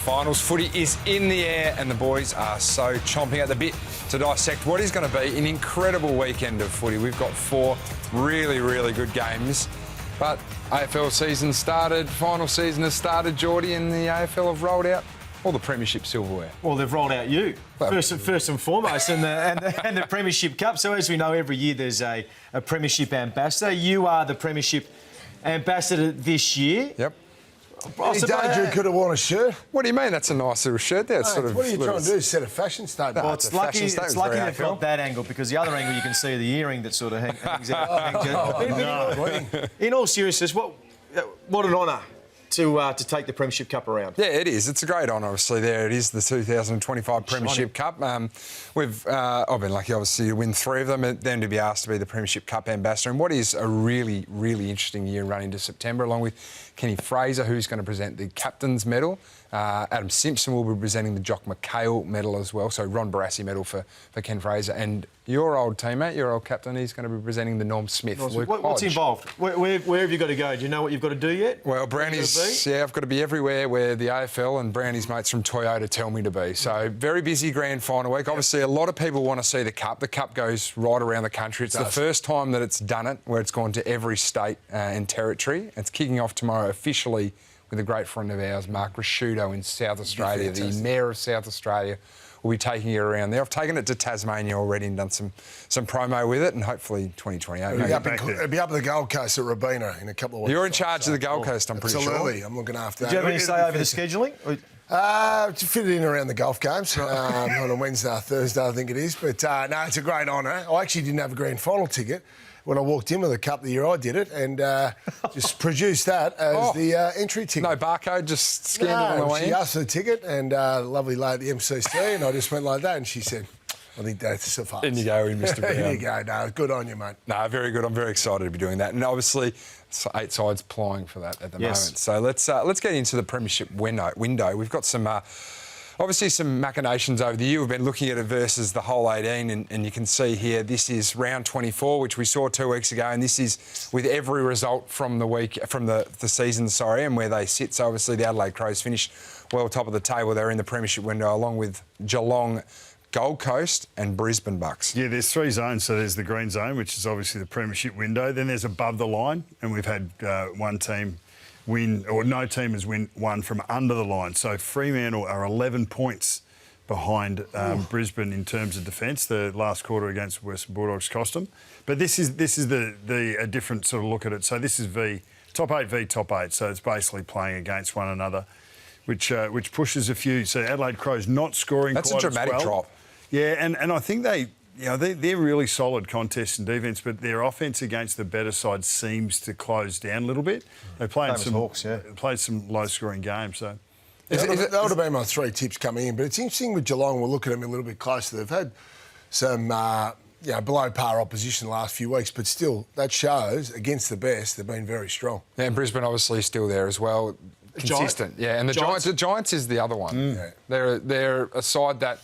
Finals footy is in the air and the boys are so chomping at the bit to dissect what is going to be an incredible weekend of footy. We've got 4 really, really good games. But AFL season started, final season has started, Geordie, and the AFL have rolled out all the Premiership silverware. Well, they've rolled out you, first and foremost, and the Premiership Cup. So as we know, every year there's a Premiership ambassador. You are the Premiership ambassador this year. Yep. Any danger could have worn a shirt. What do you mean? That's a nice little shirt there. It's What are you trying to do? Set a fashion statement. Well, it's lucky they've got that angle, because the other angle you can see the earring that sort of hangs out. In all seriousness, what an honour to take the Premiership Cup around. Yeah, it is. It's a great honour, obviously. There it is, the 2025 Premiership Cup. I've been lucky, obviously, to win 3 of them, and then to be asked to be the Premiership Cup ambassador. And what is a really, really interesting year running into September, along with Kenny Fraser, who's going to present the Captain's Medal. Adam Simpson will be presenting the Jock McHale Medal as well, so Ron Barassi Medal for Ken Fraser. And your old teammate, your old captain, he's going to be presenting the Norm Smith. What's involved? Where have you got to go? Do you know what you've got to do yet? Well, Brownie's, I've got to be everywhere where the AFL and Brownie's mates from Toyota tell me to be. So very busy grand final week. Obviously, a lot of people want to see the Cup. The Cup goes right around the country. It's the first time that it's done it, where it's gone to every state and territory. It's kicking off tomorrow officially with a great friend of ours, Mark Rasciuto in South Australia. The Mayor of South Australia will be taking it around there. I've taken it to Tasmania already and done some promo with it, and hopefully 2028. It'll be up at the Gold Coast at Rabina in a couple of weeks. You're in charge of the Gold Coast, I'm pretty sure. Absolutely, I'm looking after that. Do you have any say over the scheduling? To fit it in around the golf games on a Wednesday or Thursday, I think it is. But no, it's a great honour. I actually didn't have a grand final ticket when I walked in with the Cup the year I did it, and just produced that as the entry ticket. No barcode, just scanned it on the way in? She asked for the ticket, and the lovely lady at the MCC, and I just went like that, and she said, I think that's suffice. In you go, Mr. Brown. There you go. No, good on you, mate. No, very good. I'm very excited to be doing that. And obviously, 8 sides plying for that at the moment. So let's get into the Premiership window. We've got some... obviously, some machinations over the year. We've been looking at it versus the whole 18, and you can see here this is round 24, which we saw 2 weeks ago, and this is with every result from the season, and where they sit. So obviously, the Adelaide Crows finish well top of the table. They're in the Premiership window, along with Geelong, Gold Coast and Brisbane Bucks. Yeah, there's 3 zones. So there's the green zone, which is obviously the Premiership window. Then there's above the line, and we've had one team win, or no team has won from under the line. So Fremantle are 11 points behind Brisbane in terms of defence. The last quarter against Western Bulldogs cost them. But this is a different sort of look at it. So this is top 8 v top 8. So it's basically playing against one another, which pushes a few. So Adelaide Crows not scoring. That's quite a dramatic as well. drop. Yeah, and I think they're really solid contests and defence, but their offence against the better side seems to close down a little bit. They played some low-scoring games. So that would have been my 3 tips coming in. But it's interesting with Geelong. We'll look at them a little bit closer. They've had some below par opposition the last few weeks, but still, that shows against the best they've been very strong. Yeah, and Brisbane obviously still there as well, consistent. Yeah, and the Giants is the other one. Yeah. They're a side that,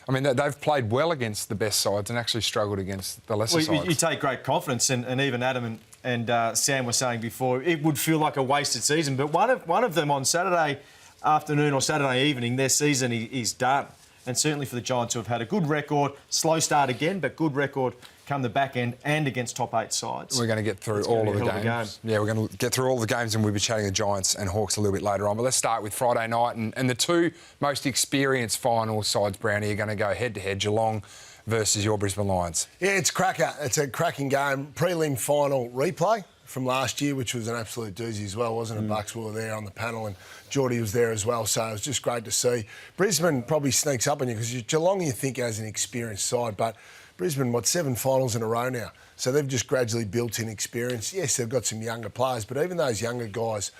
I mean, they've played well against the best sides and actually struggled against the lesser sides. You take great confidence, and even Adam and Sam were saying before, it would feel like a wasted season. But one of them on Saturday afternoon or Saturday evening, their season is done. And certainly for the Giants, who have had a good record, slow start again, but good record come the back end and against top 8 sides. We're going to get through all of the games. Yeah, we're going to get through all the games, and we'll be chatting the Giants and Hawks a little bit later on. But let's start with Friday night, and the 2 most experienced final sides, Brownie, are going to go head-to-head, Geelong versus your Brisbane Lions. Yeah, it's cracker. It's a cracking game. Prelim final replay from last year, which was an absolute doozy as well, wasn't it? Bucks were there on the panel, and Geordie was there as well, so it was just great to see. Brisbane probably sneaks up on you, because Geelong you think has an experienced side, but Brisbane, 7 finals in a row now. So they've just gradually built in experience. Yes, they've got some younger players, but even those younger guys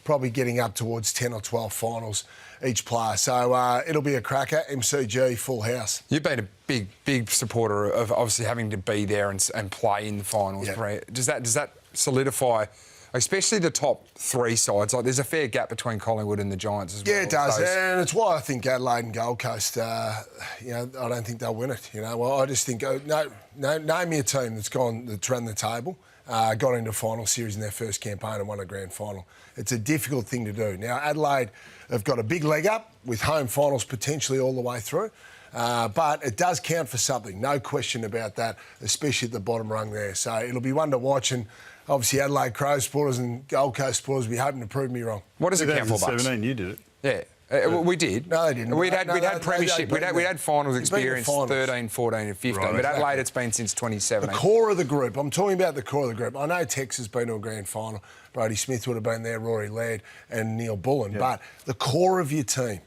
probably getting up towards 10 or 12 finals each player. So it'll be a cracker. MCG, full house. You've been a big supporter of obviously having to be there and play in the finals. Yeah. Does that solidify, especially the top 3 sides? Like, there's a fair gap between Collingwood and the Giants as well. Yeah, it does, and it's why I think Adelaide and Gold Coast, I don't think they'll win it. Well, I just think, name me a team that's run the table got into a final series in their first campaign and won a grand final. It's a difficult thing to do. Now, Adelaide have got a big leg up with home finals potentially all the way through. But it does count for something, no question about that, especially at the bottom rung there. So it'll be one to watch, and obviously Adelaide Crows supporters and Gold Coast supporters will be hoping to prove me wrong. What does it count for, Bucks? 2017, you did it. Yeah. We did. No, they didn't. We'd had premiership. We'd had finals experience finals. 13, 14 and 15. Right, but exactly. Adelaide, it's been since 2017. The core of the group. I'm talking about the core of the group. I know Tex has been to a grand final. Brodie Smith would have been there, Rory Laird and Neil Bullen. Yeah. But the core of your team,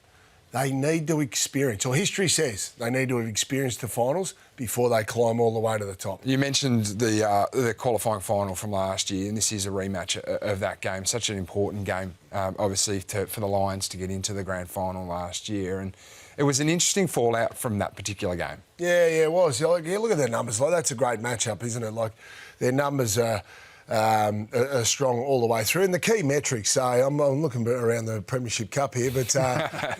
they need to experience, or history says they need to have experienced the finals before they climb all the way to the top. You mentioned the qualifying final from last year, and this is a rematch of that game. Such an important game, obviously, for the Lions to get into the grand final last year. And it was an interesting fallout from that particular game. Yeah, it was. You look at their numbers. Like, that's a great matchup, isn't it? Like, their numbers are strong all the way through. And the key metrics, so I'm looking around the Premiership Cup here, but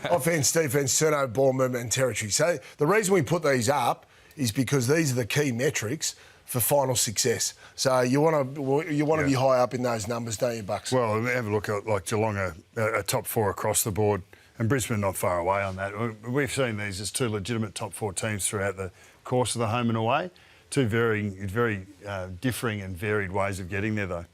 offence, defence, turnover, ball movement and territory. So the reason we put these up is because these are the key metrics for final success. So you want to be high up in those numbers, don't you, Bucks? Well, have a look at like Geelong, a top four across the board, and Brisbane not far away on that. We've seen these as two legitimate top four teams throughout the course of the home and away. Two very differing and varied ways of getting there, though.